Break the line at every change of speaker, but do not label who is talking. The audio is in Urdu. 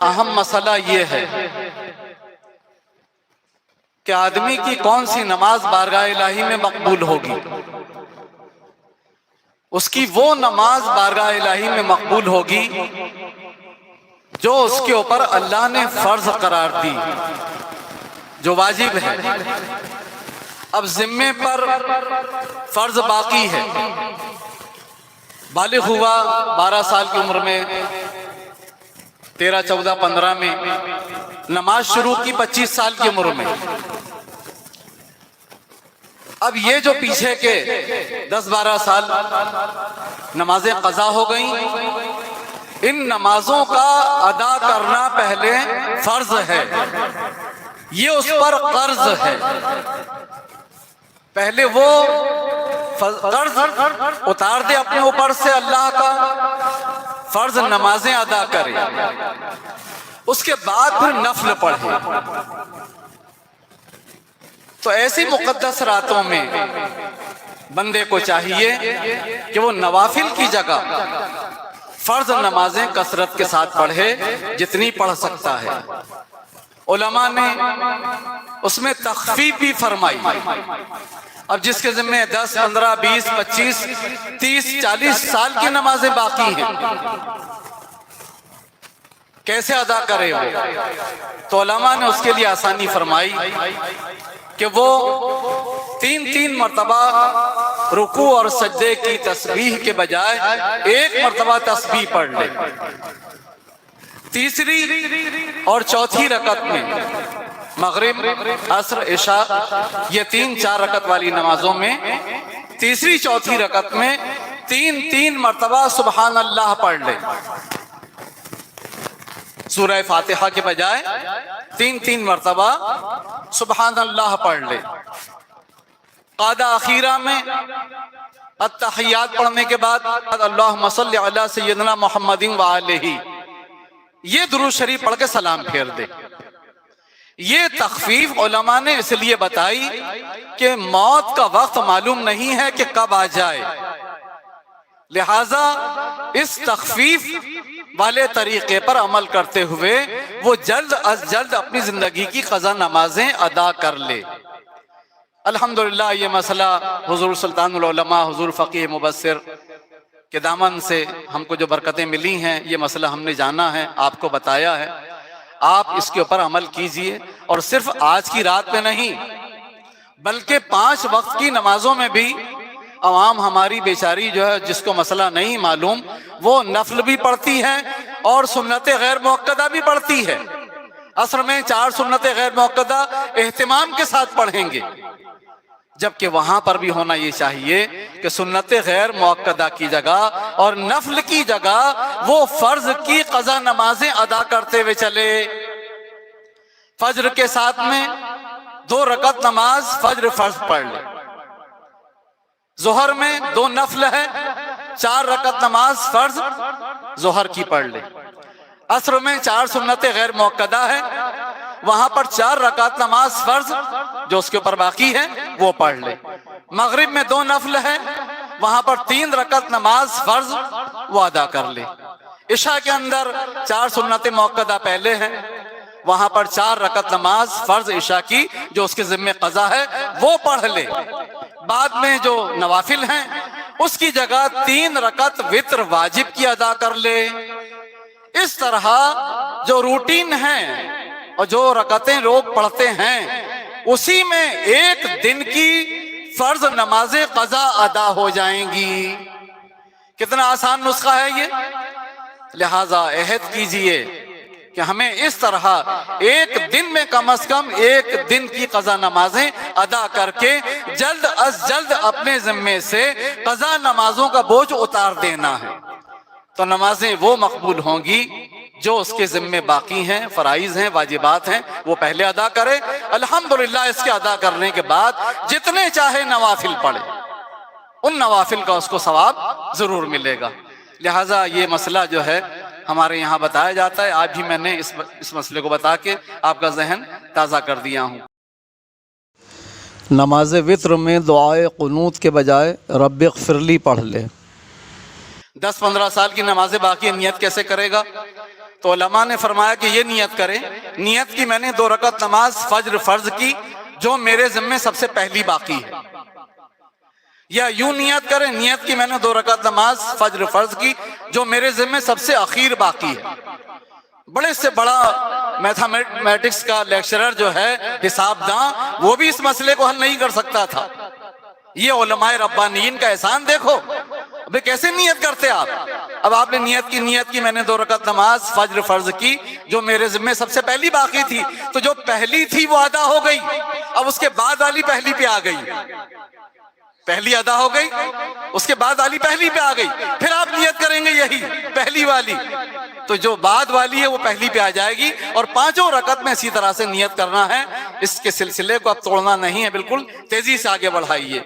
اہم مسئلہ یہ ہے کہ آدمی کی کون سی نماز بارگاہ الہی میں مقبول ہوگی۔ اس کی وہ نماز بارگاہ الہی میں مقبول ہوگی جو اس کے اوپر اللہ نے فرض قرار دی، جو واجب ہے۔ اب ذمے پر فرض باقی ہے، بالغ ہوا 12 سال کی عمر میں، 13، 14، 15 میں، نماز شروع کی 25 سال کی عمر میں۔ اب یہ جو پیچھے کے 10-12 سال نمازیں قضا ہو گئیں، ان نمازوں کا ادا کرنا پہلے فرض ہے، یہ اس پر قرض ہے۔ پہلے وہ قرض اتار دے اپنے اوپر سے، اللہ کا فرض نمازیں ادا کرے، اس کے بعد پھر نفل پڑھے۔ تو ایسی مقدس راتوں میں بندے کو چاہیے کہ وہ نوافل کی جگہ فرض نمازیں کثرت کے ساتھ پڑھے، جتنی پڑھ سکتا ہے۔ علماء نے اس میں تخفیف بھی فرمائی۔ اب جس کے ذمہ 10، 15، 20، 25، 30، 40 سال کی نمازیں باقی ہیں، کیسے ادا کرے وہ؟ تو علماء نے اس کے لیے آسانی فرمائی کہ وہ 3 مرتبہ رکوع اور سجدے کی تسبیح کے بجائے 1 مرتبہ تسبیح پڑھ لے۔ تیسری اور چوتھی رکعت میں، مغرب، عصر، عشاء، یہ 3-4 رکعت والی نمازوں میں تیسری چوتھی رکعت میں 3 مرتبہ سبحان اللہ پڑھ لے۔ سورہ فاتحہ کے بجائے 3 مرتبہ سبحان اللہ پڑھ لے۔ قادہ اخیرہ میں التحیات پڑھنے کے بعد اللہم صلی علی سیدنا محمد وآلہ، یہ درود شریف پڑھ کے سلام پھیر دے۔ یہ تخفیف علماء نے اس لیے بتائی کہ موت کا وقت معلوم نہیں ہے کہ کب آ جائے، لہٰذا اس تخفیف والے طریقے پر عمل کرتے ہوئے وہ جلد از جلد اپنی زندگی کی قضا نمازیں ادا کر لے۔ الحمدللہ یہ مسئلہ حضور سلطان العلماء، حضور فقیہ مبصر کے دامن سے ہم کو جو برکتیں ملی ہیں، یہ مسئلہ ہم نے جانا ہے، آپ کو بتایا ہے۔ آپ اس کے اوپر عمل کیجئے، اور صرف آج کی رات میں نہیں بلکہ 5 وقت کی نمازوں میں بھی عوام ہماری بیچاری جو ہے، جس کو مسئلہ نہیں معلوم، وہ نفل بھی پڑھتی ہے اور سنت غیر مؤکدہ بھی پڑھتی ہے۔ عصر میں 4 سنت غیر مؤکدہ اہتمام کے ساتھ پڑھیں گے، جبکہ وہاں پر بھی ہونا یہ چاہیے کہ سنت غیر مؤکدہ کی جگہ اور نفل کی جگہ وہ فرض کی قضا نمازیں ادا کرتے ہوئے چلے۔ فجر کے ساتھ میں 2 رکعت نماز فجر فرض پڑھ لے۔ ظہر میں 2 نفل ہے، 4 رکعت نماز فرض ظہر کی پڑھ لے۔ عصر میں 4 سنت غیر مؤکدہ ہے، وہاں پر 4 رکعت نماز فرض جو اس کے اوپر باقی ہے وہ پڑھ لے۔ مغرب میں 2 نفل ہے، وہاں پر 3 رکعت نماز فرض وہ ادا کر لے۔ عشاء کے اندر 4 سنت مؤکدہ پہلے ہیں، وہاں پر 4 رکعت نماز فرض عشاء کی جو اس کے ذمہ قضا ہے وہ پڑھ لے۔ بعد میں جو نوافل ہیں اس کی جگہ 3 رکعت وتر واجب کی ادا کر لے۔ اس طرح جو روٹین ہے اور جو رکعتیں لوگ پڑھتے ہیں، اسی میں 1 دن کی فرض نمازیں قضا ادا ہو جائیں گی۔ کتنا آسان نسخہ ہے یہ، لہٰذا عہد کیجئے کہ ہمیں اس طرح 1 دن میں کم از کم 1 دن کی قضا نمازیں ادا کر کے جلد از جلد اپنے ذمے سے قضا نمازوں کا بوجھ اتار دینا ہے، تو نمازیں وہ مقبول ہوں گی جو اس کے ذمے باقی ہیں، فرائض ہیں، واجبات ہیں، وہ پہلے ادا کرے۔ الحمدللہ اس کے ادا کرنے کے بعد جتنے چاہے نوافل پڑھے، ان نوافل کا اس کو ثواب ضرور ملے گا۔ لہٰذا یہ مسئلہ جو ہے ہمارے یہاں بتایا جاتا ہے، آج بھی میں نے اس مسئلے کو بتا کے آپ کا ذہن تازہ کر دیا ہوں۔ نماز وتر میں دعائے قنوت کے بجائے رب اغفر لی پڑھ لے۔ 10-15 سال کی نمازیں باقی نیت کیسے کرے گا؟ تو علماء نے فرمایا کہ یہ نیت کریں، نیت کی میں نے 2 رکعت نماز فجر فرض کی جو میرے ذمے سب سے پہلی باقی ہے، یا یوں نیت کریں، نیت کی میں نے 2 رکعت نماز فجر فرض کی جو میرے ذمے سب سے اخیر باقی ہے۔ بڑے سے بڑا میتھمیٹکس کا لیکچرر جو ہے، حساب داں، وہ بھی اس مسئلے کو حل نہیں کر سکتا تھا۔ یہ علماء ربانیین کا احسان دیکھو، ابھی کیسے نیت کرتے آپ؟ اب آپ نے نیت کی میں نے 2 رکعت نماز فجر فرض کی جو میرے ذمے سب سے پہلی باقی تھی، تو جو پہلی تھی وہ ادا ہو گئی، اب اس کے بعد والی پہلی پہ آ گئی، پہلی ادا ہو گئی، اس کے بعد والی پہلی پہ آ گئی، پھر آپ نیت کریں گے یہی پہلی والی، تو جو بعد والی ہے وہ پہلی پہ آ جائے گی، اور 5 رکعت میں اسی طرح سے نیت کرنا ہے۔ اس کے سلسلے کو اب توڑنا نہیں ہے، بالکل تیزی سے آگے بڑھائیے۔